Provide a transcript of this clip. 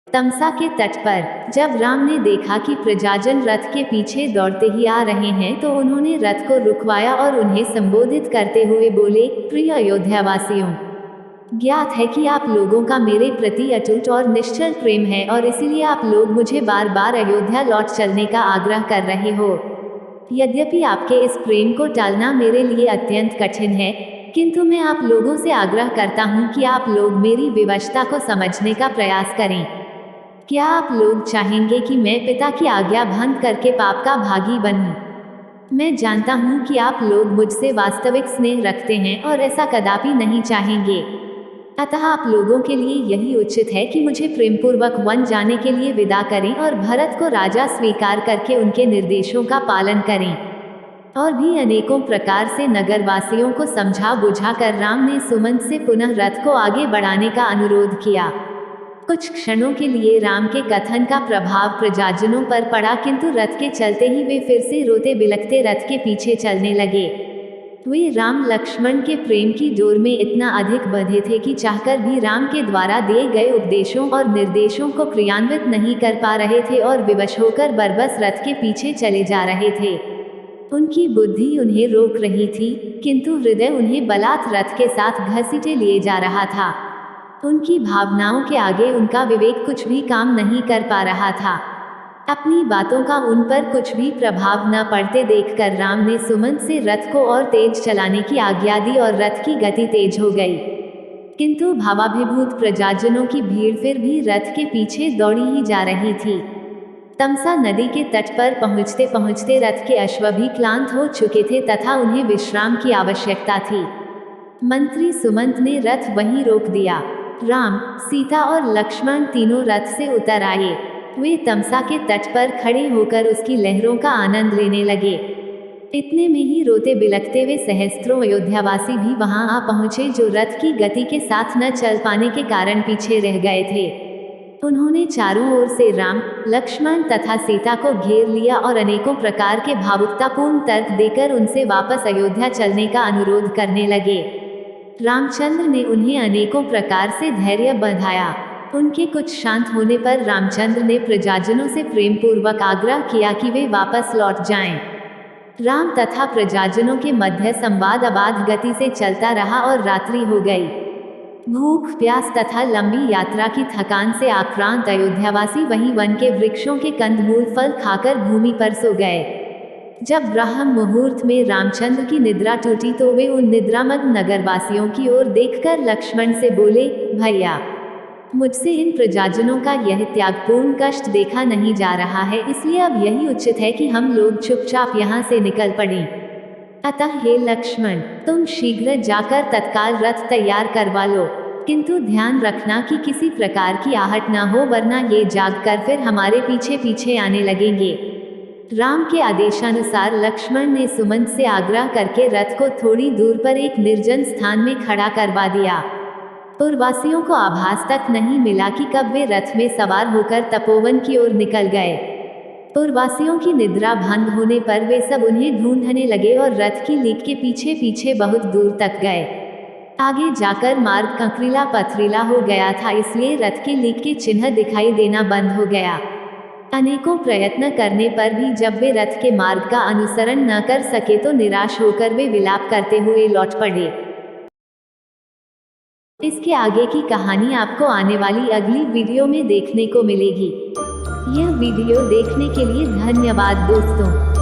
तमसा के तट पर जब राम ने देखा कि प्रजाजन रथ के पीछे दौड़ते ही आ रहे हैं तो उन्होंने रथ को रुकवाया और उन्हें संबोधित करते हुए बोले, प्रिय अयोध्यावासियों, ज्ञात है कि आप लोगों का मेरे प्रति अटूट और निश्चल प्रेम है और इसीलिए आप लोग मुझे बार बार अयोध्या लौट चलने का आग्रह कर रहे हो। यद्यपि आपके इस प्रेम को टालना मेरे लिए अत्यंत कठिन है, किंतु मैं आप लोगों से आग्रह करता हूँ कि आप लोग मेरी विवशता को समझने का प्रयास करें। क्या आप लोग चाहेंगे कि मैं पिता की आज्ञा भंग करके पाप का भागी बनूं? मैं जानता हूं कि आप लोग मुझसे वास्तविक स्नेह रखते हैं और ऐसा कदापि नहीं चाहेंगे। अतः आप लोगों के लिए यही उचित है कि मुझे प्रेमपूर्वक वन जाने के लिए विदा करें और भरत को राजा स्वीकार करके उनके निर्देशों का पालन करें। और भी अनेकों प्रकार से नगरवासियों को समझा बुझाकर राम ने सुमंत से पुनः रथ को आगे बढ़ाने का अनुरोध किया। कुछ क्षणों के लिए राम के कथन का प्रभाव प्रजाजनों पर पड़ा, किंतु रथ के चलते ही वे फिर से रोते बिलखते रथ के पीछे चलने लगे। वे राम लक्ष्मण के प्रेम की डोर में इतना अधिक बंधे थे कि चाहकर भी राम के द्वारा दिए गए उपदेशों और निर्देशों को क्रियान्वित नहीं कर पा रहे थे और विवश होकर बरबस रथ के पीछे चले जा रहे थे। उनकी बुद्धि उन्हें रोक रही थी, किंतु हृदय उन्हें बलात् रथ के साथ घसीटे लिए जा रहा था। उनकी भावनाओं के आगे उनका विवेक कुछ भी काम नहीं कर पा रहा था। अपनी बातों का उन पर कुछ भी प्रभाव न पड़ते देखकर राम ने सुमंत से रथ को और तेज चलाने की आज्ञा दी और रथ की गति तेज हो गई। किंतु भावाभिभूत प्रजाजनों की भीड़ फिर भी रथ के पीछे दौड़ी ही जा रही थी। तमसा नदी के तट पर पहुंचते पहुंचते रथ के अश्व भी क्लांत हो चुके थे तथा उन्हें विश्राम की आवश्यकता थी। मंत्री सुमंत ने रथ वहीं रोक दिया। राम, सीता और लक्ष्मण तीनों रथ से उतर आए। वे तमसा के तट पर खड़े होकर उसकी लहरों का आनंद लेने लगे। इतने में ही रोते बिलखते वे सहस्त्रों अयोध्यावासी भी वहां आ पहुंचे जो रथ की गति के साथ न चल पाने के कारण पीछे रह गए थे। उन्होंने चारों ओर से राम, लक्ष्मण तथा सीता को घेर लिया और अनेकों प्रकार के भावुकतापूर्ण तर्क देकर उनसे वापस अयोध्या चलने का अनुरोध करने लगे। रामचंद्र ने उन्हें अनेकों प्रकार से धैर्य बंधाया। उनके कुछ शांत होने पर रामचंद्र ने प्रजाजनों से प्रेमपूर्वक आग्रह किया कि वे वापस लौट जाएं। राम तथा प्रजाजनों के मध्य संवाद अबाध गति से चलता रहा और रात्रि हो गई। भूख प्यास तथा लंबी यात्रा की थकान से आक्रांत अयोध्यावासी वहीं वन के वृक्षों के कंदमूल फल खाकर भूमि पर सो गए। जब ब्रह्म मुहूर्त में रामचंद्र की निद्रा टूटी तो वे उन निद्रामग्न नगरवासियों की ओर देखकर लक्ष्मण से बोले, भैया, मुझसे इन प्रजाजनों का यह त्यागपूर्ण कष्ट देखा नहीं जा रहा है, इसलिए अब यही उचित है कि हम लोग चुपचाप यहाँ से निकल पड़ें। अतः हे लक्ष्मण, तुम शीघ्र जाकर तत्काल रथ तैयार करवा लो, किंतु ध्यान रखना कि किसी प्रकार की आहट न हो, वरना ये जागकर फिर हमारे पीछे पीछे आने लगेंगे। राम के आदेशानुसार लक्ष्मण ने सुमंत से आग्रह करके रथ को थोड़ी दूर पर एक निर्जन स्थान में खड़ा करवा दिया। पुरवासियों को आभास तक नहीं मिला कि कब वे रथ में सवार होकर तपोवन की ओर निकल गए। पुरवासियों की निद्रा भंग होने पर वे सब उन्हें ढूंढने लगे और रथ की लीक के पीछे पीछे बहुत दूर तक गए। आगे जाकर मार्ग कंकरीला पथरीला हो गया था, इसलिए रथ के लीक के चिन्ह दिखाई देना बंद हो गया। अनेकों प्रयत्न करने पर भी जब वे रथ के मार्ग का अनुसरण न कर सके तो निराश होकर वे विलाप करते हुए लौट पड़े। इसके आगे की कहानी आपको आने वाली अगली वीडियो में देखने को मिलेगी। यह वीडियो देखने के लिए धन्यवाद दोस्तों।